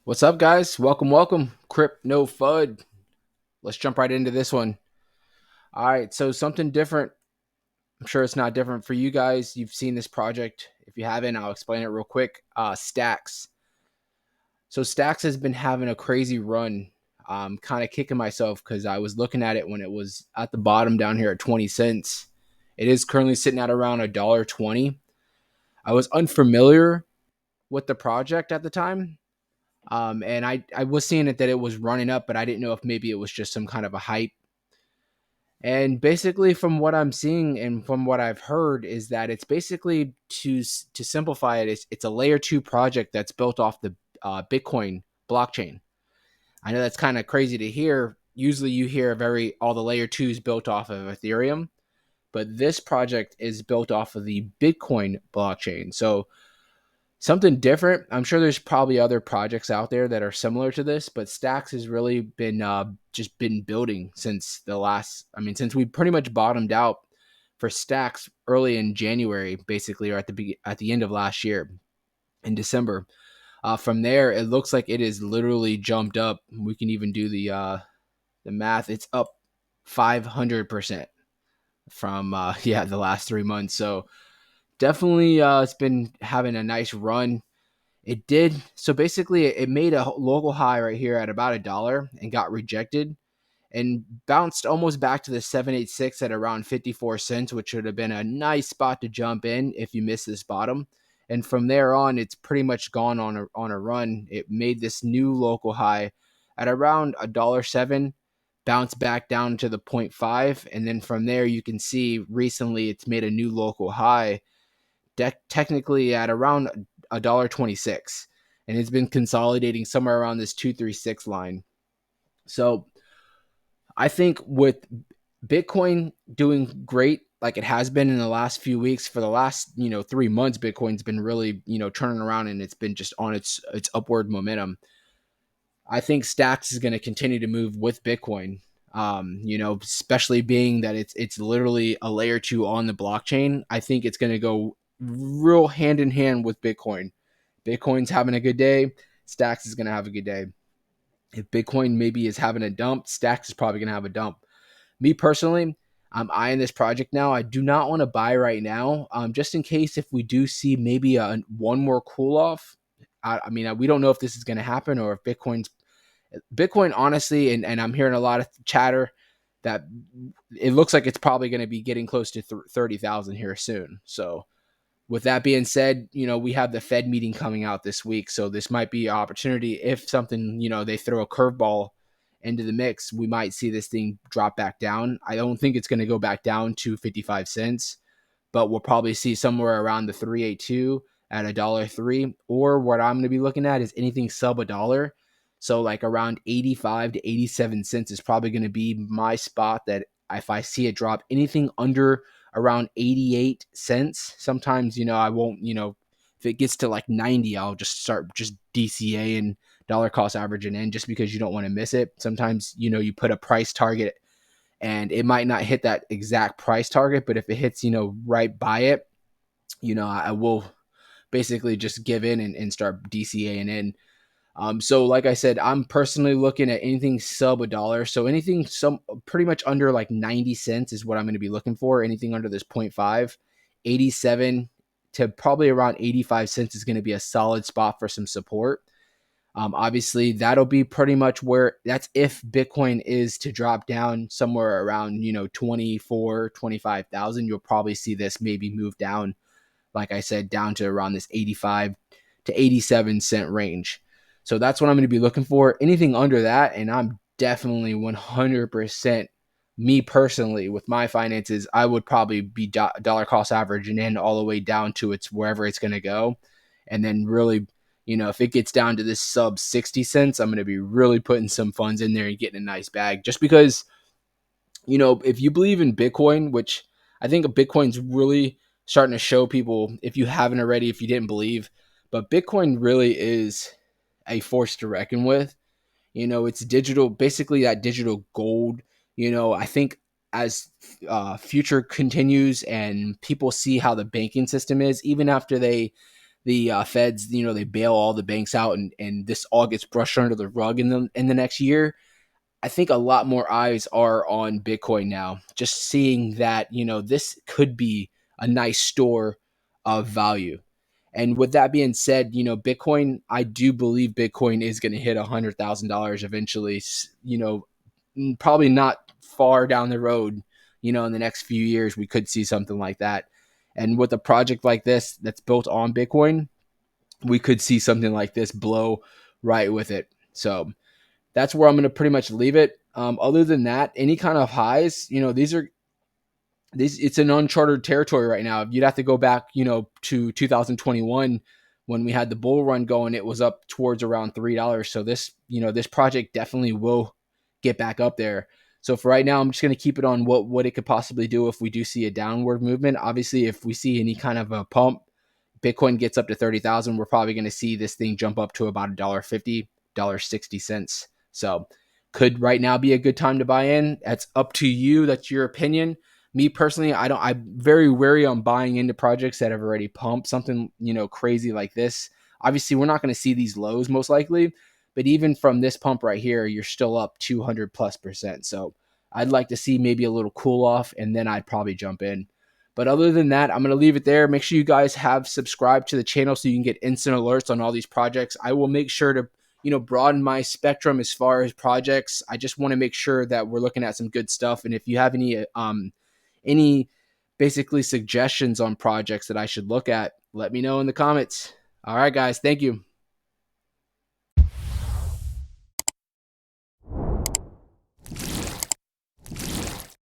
What's up, guys? Welcome. Crypt No FUD. Let's jump right into this one. All right, so something different. I'm sure it's not different for you guys. You've seen this project. If you haven't, I'll explain it real quick. Stacks. So Stacks has been having a crazy run. Kind of kicking myself because I was looking at it when it was at the bottom down here at 20 cents. It is currently sitting at around $1.20. I was unfamiliar with the project at the time. And I was seeing it that it was running up, but I didn't know if maybe it was just some kind of a hype. And basically, from what I'm seeing and from what I've heard, is that it's basically to simplify it, it's a layer two project that's built off the Bitcoin blockchain. I know that's kind of crazy to hear. Usually, you hear all the layer twos built off of Ethereum, but this project is built off of the Bitcoin blockchain. So something different. I'm sure there's probably other projects out there that are similar to this, but Stacks has really been just been building since since we pretty much bottomed out for Stacks early in January, basically, or at the end of last year in December. From there, it looks like it is literally jumped up. We can even do the math. It's up 500% from the last 3 months. So definitely, it's been having a nice run. It did. So basically, it made a local high right here at about $1 and got rejected and bounced almost back to the 786 at around 54 cents, which would have been a nice spot to jump in if you miss this bottom. And from there on, it's pretty much gone on a run. It made this new local high at around $1.07, bounced back down to the point 0.5, and then from there you can see recently it's made a new local high technically at around $1.26, and it's been consolidating somewhere around this 236 line. So I think with Bitcoin doing great like it has been in the last few weeks, for the last 3 months, Bitcoin's been really turning around, and it's been just on its upward momentum. I think Stacks is going to continue to move with Bitcoin. Especially being that it's literally a layer two on the blockchain. I think it's going to go real hand in hand with Bitcoin. Bitcoin's having a good day, Stacks is going to have a good day. If Bitcoin maybe is having a dump, Stacks is probably going to have a dump. Me personally, I'm eyeing this project now. I do not want to buy right now, just in case if we do see maybe one more cool off. We don't know if this is going to happen or if Bitcoin, honestly, and I'm hearing a lot of chatter that it looks like it's probably going to be getting close to 30,000 here soon. So, with that being said, we have the Fed meeting coming out this week, so this might be an opportunity. If something, they throw a curveball into the mix, we might see this thing drop back down. I don't think it's going to go back down to 55 cents, but we'll probably see somewhere around the 382 at $1.03. Or what I'm going to be looking at is anything sub $1. So like around 85 to 87 cents is probably going to be my spot, that if I see it drop anything under around 88 cents, sometimes, I won't, if it gets to like 90, I'll just start just DCA and dollar cost averaging in, just because you don't want to miss it. Sometimes, you put a price target and it might not hit that exact price target, but if it hits, right by it, I will basically just give in and start DCAing in. So like I said, I'm personally looking at anything sub $1. So anything some pretty much under like 90 cents is what I'm going to be looking for. Anything under this 0.5, 87 to probably around 85 cents is going to be a solid spot for some support. Obviously, that'll be pretty much where that's if Bitcoin is to drop down somewhere around, 24, 25,000. You'll probably see this maybe move down, like I said, down to around this 85 to 87 cent range. So that's what I'm going to be looking for. Anything under that, and I'm definitely 100% me personally with my finances, I would probably be dollar cost averaging in all the way down to its wherever it's going to go. And then really, if it gets down to this sub 60 cents, I'm going to be really putting some funds in there and getting a nice bag, just because, if you believe in Bitcoin, which I think Bitcoin's really starting to show people, if you haven't already, if you didn't believe, but Bitcoin really is a force to reckon with. It's digital, basically that digital gold. I think as future continues and people see how the banking system is, even after they the feds, they bail all the banks out, and this all gets brushed under the rug in the next year, I think a lot more eyes are on Bitcoin now. Just seeing that, this could be a nice store of value. And with that being said, Bitcoin, I do believe Bitcoin is going to hit $100,000 eventually. Probably not far down the road. In the next few years, we could see something like that. And with a project like this that's built on Bitcoin, we could see something like this blow right with it. So that's where I'm going to pretty much leave it. Other than that, any kind of highs, these it's an uncharted territory right now. You'd have to go back, to 2021 when we had the bull run going. It was up towards around $3. So this project definitely will get back up there. So for right now, I'm just going to keep it on what it could possibly do if we do see a downward movement. Obviously, if we see any kind of a pump, Bitcoin gets up to 30,000, we're probably going to see this thing jump up to about $1.50, $1.60. So could right now be a good time to buy in. That's up to you. That's your opinion. Me personally, I'm very wary on buying into projects that have already pumped something, crazy like this. Obviously, we're not going to see these lows most likely, but even from this pump right here, you're still up 200+%. So I'd like to see maybe a little cool off, and then I'd probably jump in. But other than that, I'm going to leave it there. Make sure you guys have subscribed to the channel so you can get instant alerts on all these projects. I will make sure to, broaden my spectrum as far as projects. I just want to make sure that we're looking at some good stuff. And if you have any basically suggestions on projects that I should look at, let me know in the comments. All right, guys. Thank you.